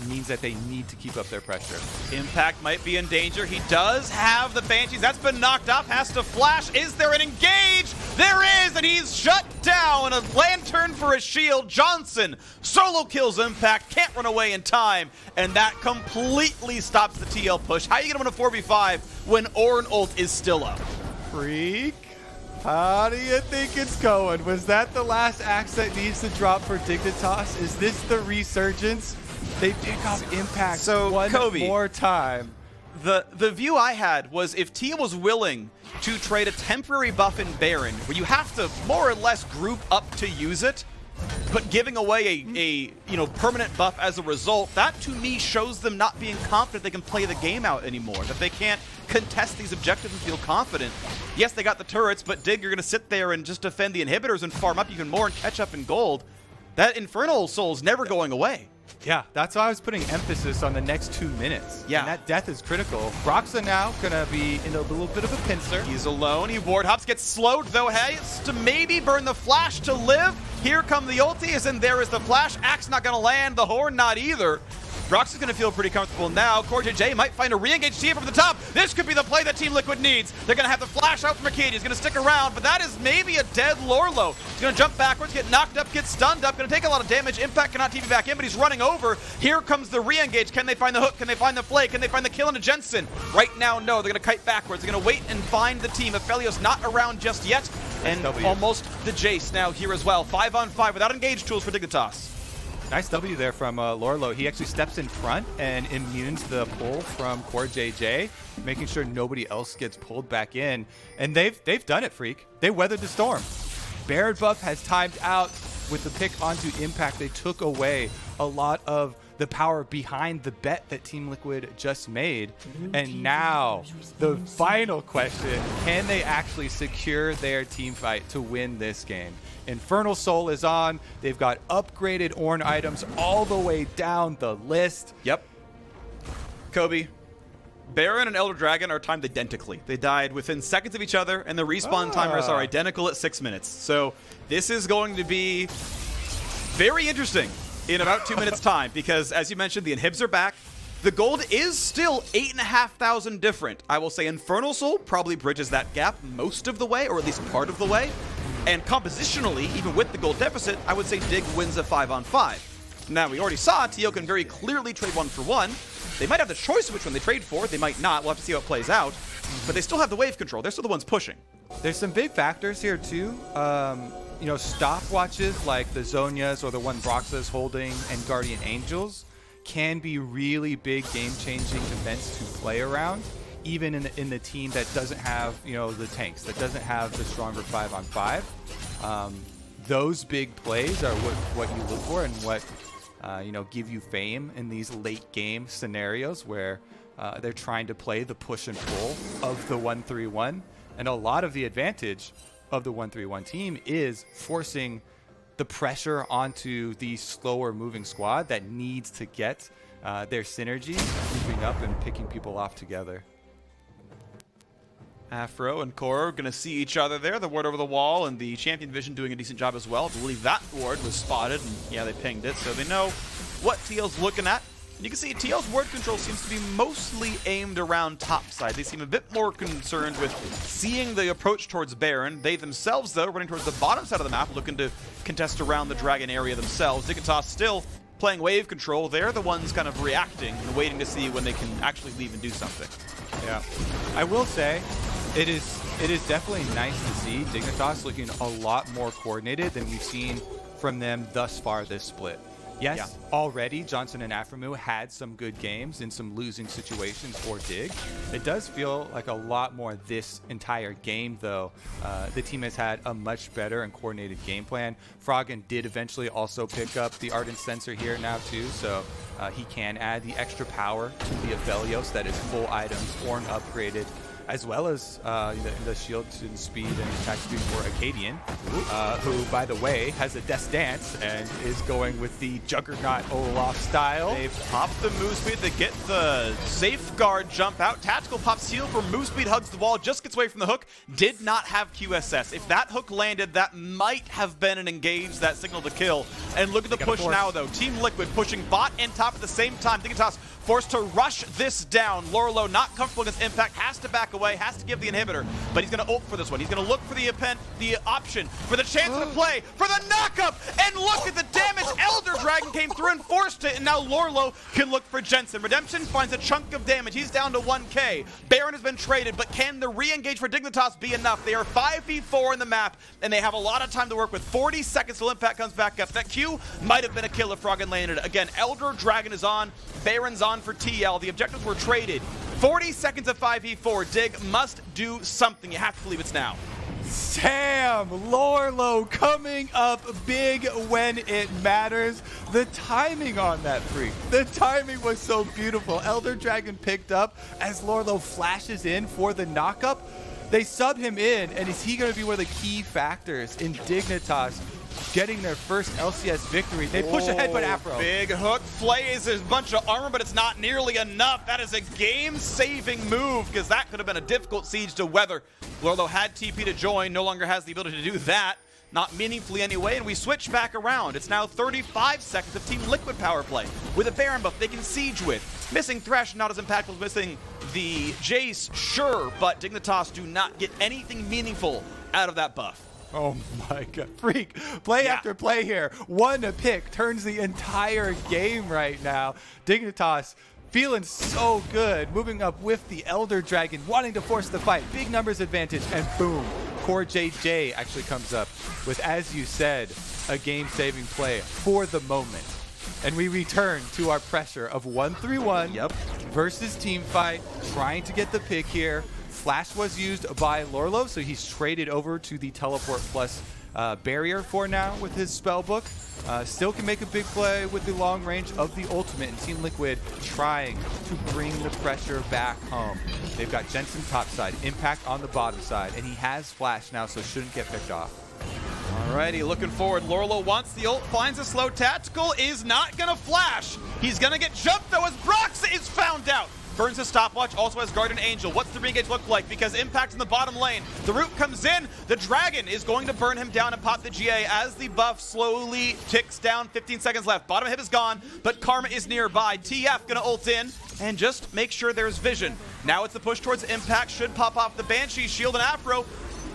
means that they need to keep up their pressure. Impact might be in danger. He does have the Banshees. That's been knocked off. Has to flash. Is there an engage? There is, and he's shut down. A lantern for a shield. Johnsun solo kills Impact. Can't run away in time, and that completely stops the TL push. How are you going to win a 4v5 when Ornn ult is still up? Phreak, how do you think it's going? Was that the last axe that needs to drop for Dignitas? Is this the resurgence? They pick up Impact one more time. The view I had was if Tia was willing to trade a temporary buff in Baron, where you have to more or less group up to use it, but giving away a permanent buff as a result, that to me shows them not being confident they can play the game out anymore, that they can't contest these objectives and feel confident. Yes, they got the turrets, but Dig, you're going to sit there and just defend the inhibitors and farm up even more and catch up in gold. That Infernal Soul's never going away. Yeah, that's why I was putting emphasis on the next 2 minutes. Yeah. And that death is critical. Broxah now going to be in a little bit of a pincer. He's alone. He ward hops, gets slowed, though. Has to maybe burn the flash to live. Here come the ultis, and there is the flash. Axe not going to land. The horn not either. Broxah's going to feel pretty comfortable now. CoreJJ might find a re-engage Tia from the top. This could be the play that Team Liquid needs. They're going to have the flash out from Acadian. He's going to stick around, but that is maybe a dead Lourlo. He's going to jump backwards, get knocked up, get stunned up. Going to take a lot of damage. Impact cannot TV back in, but he's running over. Here comes the re-engage. Can they find the hook? Can they find the Phreak? Can they find the kill into Jensen? Right now, no. They're going to kite backwards. They're going to wait and find the team. Aphelios not around just yet. And almost the Jayce now here as well. 5-on-5 without engage tools for Dignitas. Nice W there from Lourlo. He actually steps in front and immunes the pull from CoreJJ, making sure nobody else gets pulled back in. And they've done it, Phreak. They weathered the storm. Baron buff has timed out with the pick onto Impact. They took away a lot of the power behind the bet that Team Liquid just made. And now the final question, can they actually secure their team fight to win this game? Infernal Soul is on. They've got upgraded Ornn items all the way down the list. Yep. Kobe, Baron and Elder Dragon are timed identically. They died within seconds of each other, and the respawn timers are identical at 6 minutes. So this is going to be very interesting in about 2 minutes time, because as you mentioned, the inhibs are back. The gold is still 8,500 different. I will say Infernal Soul probably bridges that gap most of the way, or at least part of the way. And compositionally, even with the gold deficit, I would say Dig wins a 5-on-5. Now, we already saw Tio can very clearly trade 1-for-1. They might have the choice of which one they trade for. They might not. We'll have to see how it plays out. But they still have the wave control. They're still the ones pushing. There's some big factors here, too. Stopwatches like the Zhonyas or the one Broxah is holding and Guardian Angels can be really big game-changing events to play around, even in the team that doesn't have, the tanks, that doesn't have the stronger 5-on-5. Those big plays are what you look for and what, give you fame in these late game scenarios where they're trying to play the push and pull of the 1-3-1. And a lot of the advantage of the 1-3-1 team is forcing the pressure onto the slower moving squad that needs to get their synergy moving up and picking people off together. Aphro and Core are going to see each other there. The ward over the wall and the champion vision doing a decent job as well. I believe that ward was spotted, and yeah, they pinged it, so they know what TL's looking at. And you can see TL's ward control seems to be mostly aimed around topside. They seem a bit more concerned with seeing the approach towards Baron. They themselves, though, running towards the bottom side of the map, looking to contest around the Dragon area themselves. Dignitas still playing wave control. They're the ones kind of reacting and waiting to see when they can actually leave and do something. Yeah, I will say it is definitely nice to see Dignitas looking a lot more coordinated than we've seen from them thus far this split. Yes, already Johnsun and Aphromoo had some good games in some losing situations for Dig. It does feel like a lot more this entire game, though. The team has had a much better and coordinated game plan. Froggen did eventually also pick up the Ardent Sensor here now, too, so he can add the extra power to the Aphelios that is full items, Ornn upgraded, as well as the shield and speed and attack speed for Acadian, who, by the way, has a Death Dance and is going with the Juggernaut Olaf style. They've popped the move speed to get the safeguard jump out. Tactical pops heal for move speed, hugs the wall, just gets away from the hook. Did not have QSS. If that hook landed, that might have been an engage, that signal to kill. And look at the push now, though. Team Liquid pushing bot and top at the same time. Dignitas forced to rush this down. Lourlo not comfortable against Impact, has to back away, has to give the inhibitor, but he's going to ult for this one. He's going to look for the option, for the chance to play, for the knockup, and look at the damage. Elder Dragon came through and forced it, and now Lourlo can look for Jensen. Redemption finds a chunk of damage. He's down to 1k. Baron has been traded, but can the re-engage for Dignitas be enough? They are 5v4 in the map, and they have a lot of time to work with. 40 seconds till Impact comes back up. That Q might have been a kill if Froggen landed it. Again, Elder Dragon is on, Baron's on for TL. The objectives were traded. 40 seconds of 5v4. Dig must do something. You have to believe it's now. Sam Lourlo coming up big when it matters. The timing on that Phreak. The timing was so beautiful. Elder Dragon picked up as Lourlo flashes in for the knockup. They sub him in, and is he going to be one of the key factors in Dignitas getting their first LCS victory? They push ahead, but Aphro. Big hook flays a bunch of armor, but it's not nearly enough. That is a game-saving move, because that could have been a difficult siege to weather. Lourlo had TP to join, no longer has the ability to do that. Not meaningfully anyway, and we switch back around. It's now 35 seconds of Team Liquid power play. With a Baron buff they can siege with. Missing Thresh, not as impactful as missing the Jayce, sure, but Dignitas do not get anything meaningful out of that buff. Oh my god. Phreak, play after play here. One pick turns the entire game right now. Dignitas feeling so good, moving up with the Elder Dragon, wanting to force the fight. Big numbers advantage, and boom. CoreJJ actually comes up with, as you said, a game-saving play for the moment. And we return to our pressure of 1-3-1 versus team fight, trying to get the pick here. Flash was used by Lourlo, so he's traded over to the Teleport Plus barrier for now with his spellbook. Still can make a big play with the long range of the ultimate, and Team Liquid trying to bring the pressure back home. They've got Jensen topside, Impact on the bottom side, and he has Flash now, so shouldn't get picked off. Alrighty, looking forward. Lourlo wants the ult, finds a slow tactical, is not gonna flash. He's gonna get jumped though as Broxah is found out. Burns his stopwatch, also has Guardian Angel. What's the re-engage look like? Because Impact in the bottom lane. The root comes in. The Dragon is going to burn him down and pop the GA as the buff slowly ticks down. 15 seconds left. Bottom hip is gone, but Karma is nearby. TF gonna ult in and just make sure there's vision. Now it's the push towards Impact. Should pop off the Banshee shield, and Aphro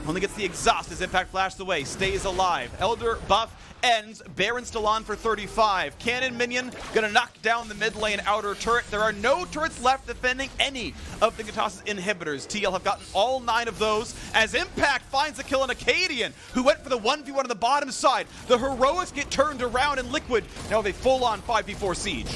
only gets the exhaust as Impact flashed away. Stays alive. Elder buff ends. Baron still on for 35. Cannon minion gonna knock down the mid lane outer turret. There are no turrets left defending any of Dignitas' inhibitors. TL have gotten all 9 of those as Impact finds a kill on Acadian, who went for the 1v1 on the bottom side. The heroics get turned around, and Liquid now have a full-on 5v4 siege.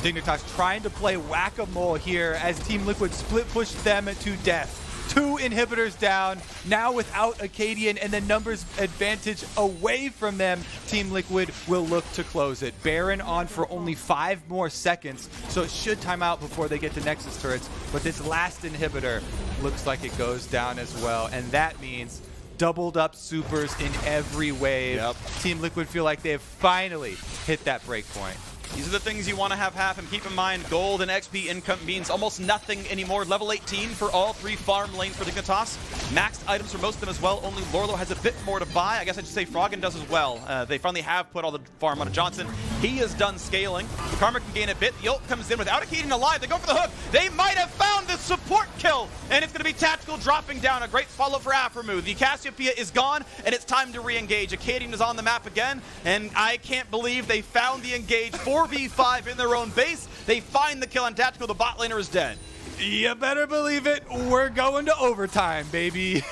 Dignitas trying to play whack-a-mole here as Team Liquid split push them to death. 2 inhibitors down, now without Acadian, and the numbers advantage away from them. Team Liquid will look to close it. Baron on for only 5 more seconds, so it should time out before they get to Nexus turrets, but this last inhibitor looks like it goes down as well, and that means doubled up supers in every wave. Team Liquid feel like they have finally hit that break point. These are the things you want to have happen. Keep in mind, gold and XP income means almost nothing anymore. Level 18 for all 3 farm lanes for Dignitas. Maxed items for most of them as well. Only Lourlo has a bit more to buy. I guess I should say Froggen does as well. They finally have put all the farm on Johnsun. He is done scaling. Karma can gain a bit. The ult comes in without Acadian alive. They go for the hook. They might have found the support kill. And it's going to be Tactical dropping down. A great follow for Aphromoo. The Cassiopeia is gone, and it's time to re-engage. Acadian is on the map again, and I can't believe they found the engage 4v5 in their own base. They find the kill on Tactical. The bot laner is dead. You better believe it. We're going to overtime, baby.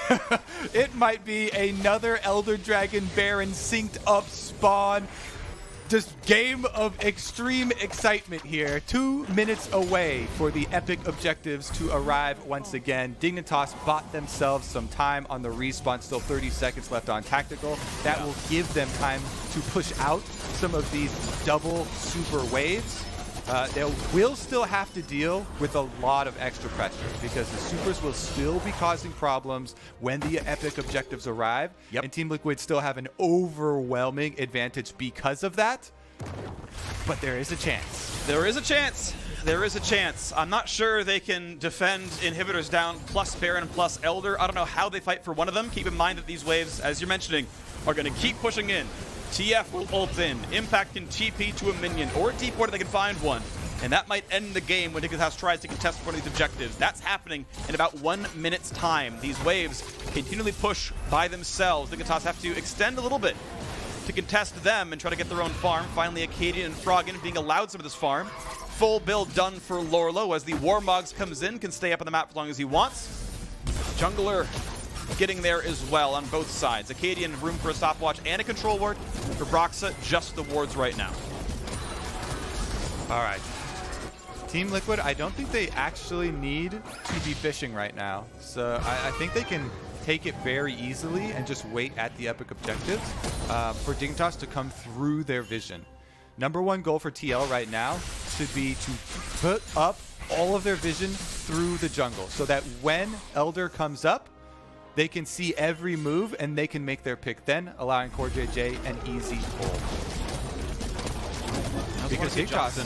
It might be another Elder Dragon Baron synced up spawn. Just game of extreme excitement here. 2 minutes away for the epic objectives to arrive once again. Dignitas bought themselves some time on the respawn. Still 30 seconds left on Tactical. That will give them time to push out some of these double super waves. They will still have to deal with a lot of extra pressure because the supers will still be causing problems when the epic objectives arrive. Yep. And Team Liquid still have an overwhelming advantage because of that. But there is a chance. There is a chance. There is a chance. I'm not sure they can defend inhibitors down plus Baron plus Elder. I don't know how they fight for one of them. Keep in mind that these waves, as you're mentioning, are going to keep pushing in. TF will ult in. Impact can TP to a minion or a teleport if they can find one. And that might end the game when Dignitas tries to contest one of these objectives. That's happening in about 1 minute's time. These waves continually push by themselves. Dignitas have to extend a little bit to contest them and try to get their own farm. Finally, Acadian and Froggen being allowed some of this farm. Full build done for Lourlo as the Warmogs comes in, can stay up on the map as long as he wants. Jungler getting there as well on both sides. Acadian room for a stopwatch and a control ward. For Broxah, just the wards right now. All right. Team Liquid, I don't think they actually need to be fishing right now. So I think they can take it very easily and just wait at the epic objectives for Dignitas to come through their vision. #1 goal for TL right now should be to put up all of their vision through the jungle so that when Elder comes up, they can see every move and they can make their pick then, allowing CoreJJ an easy pull. Because Dignitas,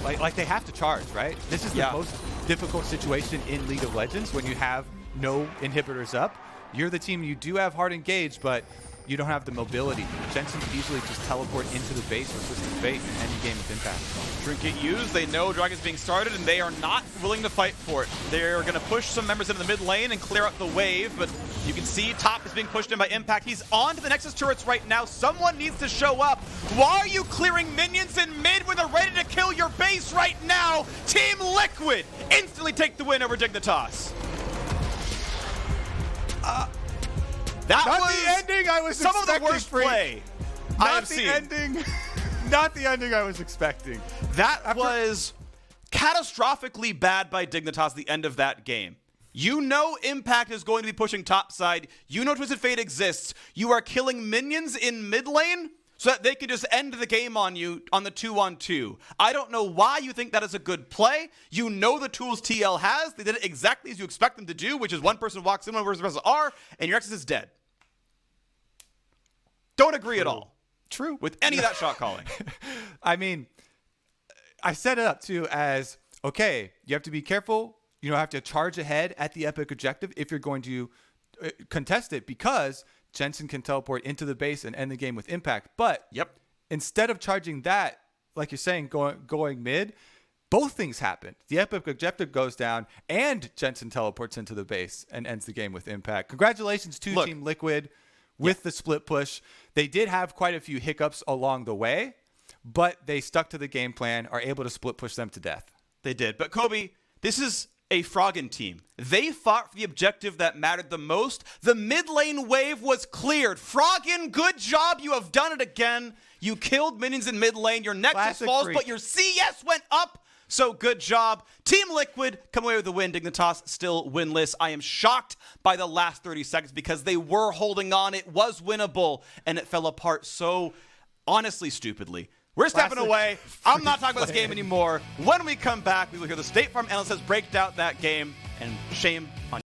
like they have to charge, right? This is the most difficult situation in League of Legends when you have no inhibitors up. You're the team, you do have hard engage, but you don't have the mobility. Jensen could easily just teleport into the base or Twisted Fate and end the game with impact. Trinket used, they know Dragon's being started, and they are not willing to fight for it. They're going to push some members into the mid lane and clear out the wave, but you can see top is being pushed in by Impact. He's on to the Nexus turrets right now. Someone needs to show up. Why are you clearing minions in mid when they're ready to kill your base right now? Team Liquid instantly take the win over Dignitas. That Not was the ending I was some of the expecting, worst Phreak. play I have seen. Not the ending I was expecting. That was catastrophically bad by Dignitas, the end of that game. You know Impact is going to be pushing topside. You know Twisted Fate exists. You are killing minions in mid lane so that they can just end the game on you on the 2-on-2. I don't know why you think that is a good play. You know the tools TL has. They did it exactly as you expect them to do, which is one person walks in, one person presses R, and your Nexus is dead. Don't agree at all. True. With any of that shot calling. I mean, I set it up too as, okay, you have to be careful. You don't have to charge ahead at the epic objective if you're going to contest it, because Jensen can teleport into the base and end the game with impact. But instead of charging that, like you're saying, going mid, both things happen. The epic objective goes down and Jensen teleports into the base and ends the game with impact. Congratulations to Team Liquid with the split push. They did have quite a few hiccups along the way, but they stuck to the game plan, are able to split push them to death. They did. But Kobe, this is a Froggen team. They fought for the objective that mattered the most. The mid lane wave was cleared. Froggen, good job. You have done it again. You killed minions in mid lane. Your Nexus falls, but your CS went up. So good job. Team Liquid come away with the win. Dignitas still winless. I am shocked by the last 30 seconds because they were holding on. It was winnable, and it fell apart so honestly stupidly. We're stepping away. I'm not talking about this game anymore. When we come back, we will hear the State Farm analysts break down that game, and shame on